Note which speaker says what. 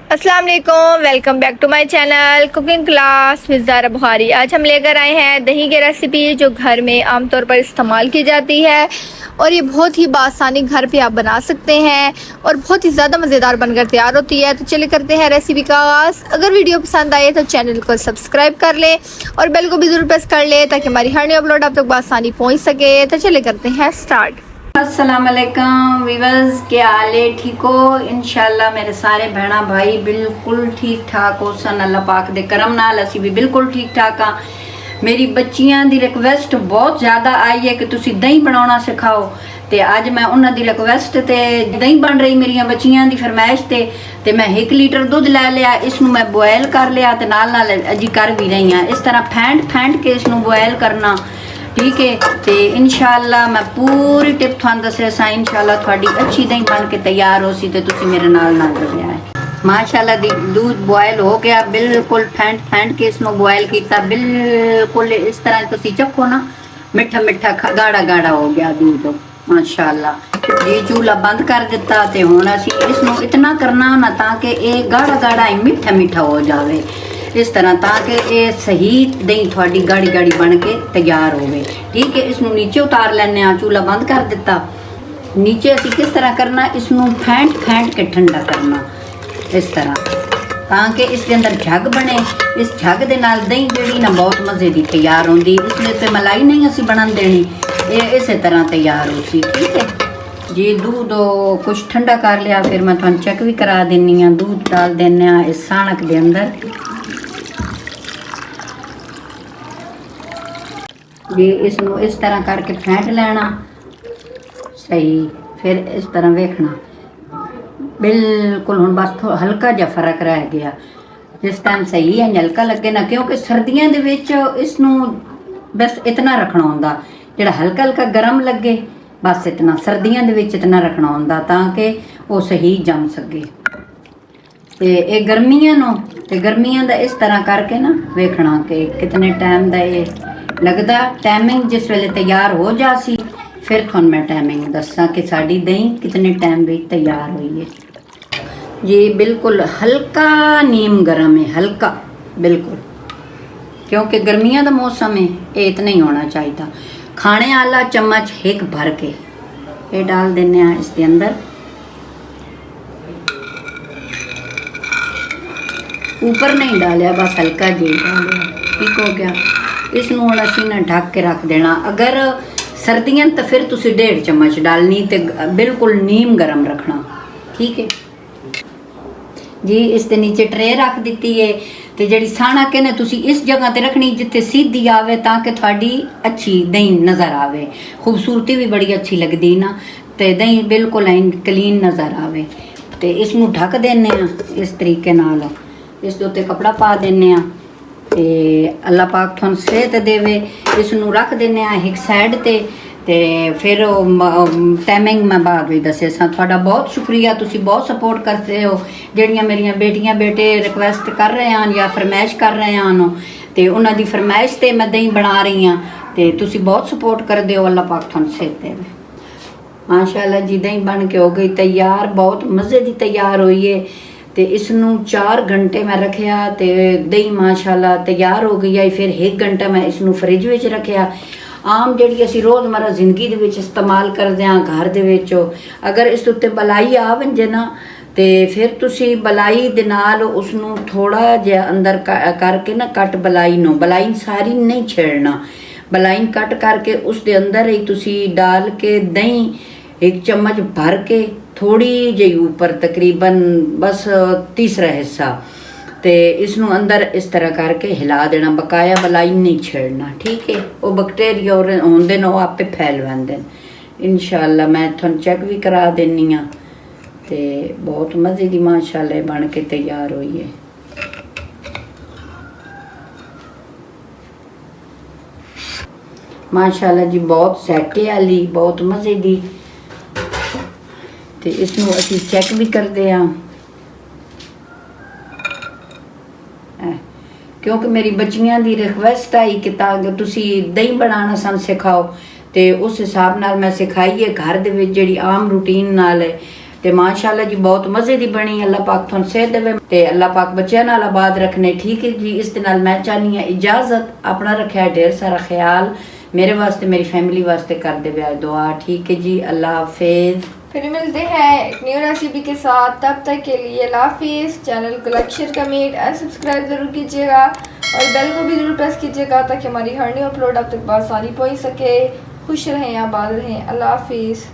Speaker 1: अस्सलाम वालेकुम, welcome back to my channel cooking class with Zara Bukhari. आज हम लेकर आए हैं दही की रेसिपी जो घर में आमतौर पर इस्तेमाल की जाती है और ये बहुत ही बासानी घर पे आप बना सकते हैं और बहुत ही ज़्यादा मज़ेदार बनकर तैयार होती है। तो चलिए करते हैं रेसिपी का आगाज़। अगर वीडियो पसंद आए तो चैनल को सब्सक्राइब कर लें और बेल को भी ज़रूर प्रेस कर लें ताकि हमारी हर न्यू अपलोड आप तक बासानी पहुँच सके। तो चलिए करते हैं स्टार्ट।
Speaker 2: अस्सलाम वालेकुम वीवर्स, क्या हाल है? ठीक हो? इंशाल्लाह मेरे सारे भैणा भाई बिल्कुल ठीक ठाक हो सन। अल्लाह पाक दे करम नाल असी भी बिल्कुल ठीक ठाक हाँ। मेरी बच्चियां दी रिक्वेस्ट बहुत ज़्यादा आई है कि तुसी दही बनाना सिखाओ, तो अज मैं उन्हां दी रिक्वेस्ट ते दही बन रही मेरिया बच्चियां दी फरमाइश ते मैं 1 लीटर दुध लै लिया, इसनू मैं बॉयल कर लिया ते नाल नाल अजी कर भी रही हाँ। इस तरह फेंट के इसनू बॉयल करना, ठीक है। तो इंशाल्लाह मैं पूरी टिप थानू दस्सिया सा। इंशाल्लाह थोड़ी अच्छी दही बन के तैयार हो सी ते तुसी मेरे नाल जुड़िया है। माशाल्लाह दूध बॉयल हो गया, बिल्कुल फेंट के इसनों बॉयल किया, बिल्कुल इस तरह तुसी चखो ना, मिठा मिठा गाढ़ा गाढ़ा हो गया दूध माशाल्लाह। ये चूल्हा बंद कर दिता ते हुण असी इसनों इतना करना ना ताकि ये गाढ़ा गाढ़ा ही मिठा मिठा हो जाए इस तरह, ताकि ये सही दही थोड़ी गाढ़ी गाढ़ी बन के तैयार हो गए, ठीक है। इसनों नीचे उतार लेने, चूल्हा बंद कर दिता। नीचे असी किस तरह करना, इसनों फेंट के ठंडा करना इस तरह, ताकि इसके अंदर झग बने। इस झग दे नाल दही जी ना बहुत मज़े की तैयार होंगी। इसलिए तो मलाई नहीं असी बनन देनी, ये इस तरह तैयार हो सी, ठीक है जी। दूध कुछ ठंडा कर लिया, फिर मैं तुहानू चेक भी करा देनी हाँ। दूध डाल देने इस साणक के अंदर जी। इसनों इस तरह करके फेंट लेना सही, फिर इस तरह वेखना बिल्कुल हुण बस हल्का जिहा फर्क रह गया। जिस टाइम सही है हल्का लगे ना, क्योंकि सर्दियों दे विच इसनूं बस इतना रखना होंदा, जिहड़ा हल्का हल्का गर्म लगे बस इतना सर्दियों दे विच इतना रखना होंदा ताकि वो सही जम सके। तो ये गर्मियां दा इस तरह करके ना वेखना कि कितने टाइम दा ये लगदा। टाइमिंग जिस वेले तैयार हो जासी फिर थोन मैं टाइमिंग दसा कि साड़ी दही कितने टाइम में तैयार हुई है। ये बिल्कुल हल्का नीम गर्म है, हल्का बिल्कुल, क्योंकि गर्मियों का मौसम है। ये इतना ही होना चाहिए। खाने वाला चम्मच 1 भर के ये डाल देने इसके अंदर। ऊपर नहीं डालिया, बस हल्का जी डालिया, ठीक हो गया। इसनूं हुण असीं ना ढक के रख देना। अगर सर्दियां तो फिर तुसी 1.5 चम्मच डालनी, तो बिल्कुल नीम गर्म रखना, ठीक है जी। इसके नीचे ट्रे रख दी है, तो जी साणक है ना तुसी इस जगह ते रखनी जिथे सीधी आवे, ताकि थोड़ी अच्छी दही नज़र आवे, खूबसूरती भी बड़ी अच्छी लगती ना, तो दही बिल्कुल क्लीन नज़र आवे। तो इसनूं ढक देने इस तरीके नाल, इस उत्ते कपड़ा पा देने ते अल्लाह पाक तुहानू सेहत देवे। इसनूं रख देने एक साइड ते फिर टाइमिंग मैं बाद में दस्से सा। थोड़ा बहुत शुक्रिया, तुसी बहुत सपोर्ट करते हो। जड़ियाँ मेरिया बेटियां बेटे रिक्वेस्ट कर रहे हैं या फरमाइश कर रहे हैं, तो उन्हों की फरमाइश से मैं दही बना रही हाँ, तो तुसी बहुत सपोर्ट करते हो। अल्लाह पाक तुहानू सेहत देवे। माशाअल्लाह जी दही बन के हो गई तैयार, बहुत मज़े की तैयार हुई है। तो इसनूं 4 घंटे मैं रखिया, तो दही माशाअल्लाह तैयार हो गई है। फिर 1 घंटा मैं इसनूं फ्रिज में रखिया। आम जी असी रोज़मर्रा जिंदगी दे विच इस्तेमाल करते हैं घर दे विच, अगर इस उत्ते बलाई आ वंजे ना, तो फिर तुसी बलाई दे नाल उसनूं थोड़ा जिहा अंदर करके ना कट बलाई सारी नहीं छेड़ना, बलाई कट करके उस दे अंदर ही तुसी डाल के दही 1 चम्मच भर के थोड़ी जी ऊपर तकरीबन बस तीसरा हिस्सा, तो इसनों अंदर इस तरह करके हिला देना, बकाया बलाई नहीं छेड़ना, ठीक है। वो बैक्टीरिया होंदे न, वो आपे फैल वैंदे। इंशाअल्लाह मैं तुहानू चेक भी करा देनी हाँ। तो बहुत मज़े की माशाअल्लाह बन के तैयार हुई है। माशाअल्लाह जी बहुत सैटे वाली, बहुत मज़े की। तो इसनों असी चेक भी करते हैं, क्योंकि मेरी बच्चियां की रिक्वेस्ट आई कि ताकि तुसी दही बनाना सन सिखाओ, तो उस हिसाब नाल मैं सिखाई है। घर दे विच जिहड़ी आम रूटीन नाल ਤੇ ਮਾਸ਼ਾਅੱਲਾ ਜੀ ਬਹੁਤ ਮਜ਼ੇ ਦੀ ਬਣੀ। ਅੱਲਾਹ ਪਾਕ ਤੁਹਾਨੂੰ ਸਿਹਤ ਦੇਵੇ ਤੇ ਅੱਲਾਹ ਪਾਕ ਬੱਚਿਆਂ ਨਾਲ ਆਬਾਦ ਰੱਖਣੇ। ਠੀਕ ਹੈ ਜੀ, ਇਸ ਦੇ ਨਾਲ ਮੈਂ ਚਾਹਨੀ ਹਾਂ ਇਜਾਜ਼ਤ। ਆਪਣਾ ਰੱਖਿਆ ढेर सारा ख्याल। मेरे वास्ते मेरी फैमिली वास्ते कर दे दुआ। ठीक है जी, अल्लाह हाफिज।
Speaker 1: फिर मिलते हैं एक न्यू रेसिपी के साथ, तब तक के लिए अल्लाह हाफिज़। चैनल को लाइक शेयर कमेंट और सब्सक्राइब ज़रूर कीजिएगा और बेल को भी ज़रूर प्रेस कीजिएगा ताकि हमारी हर न्यू अपलोड आप तक बासानी पहुँच सके। खुश रहें, आबाद रहें। अल्लाह हाफिज़।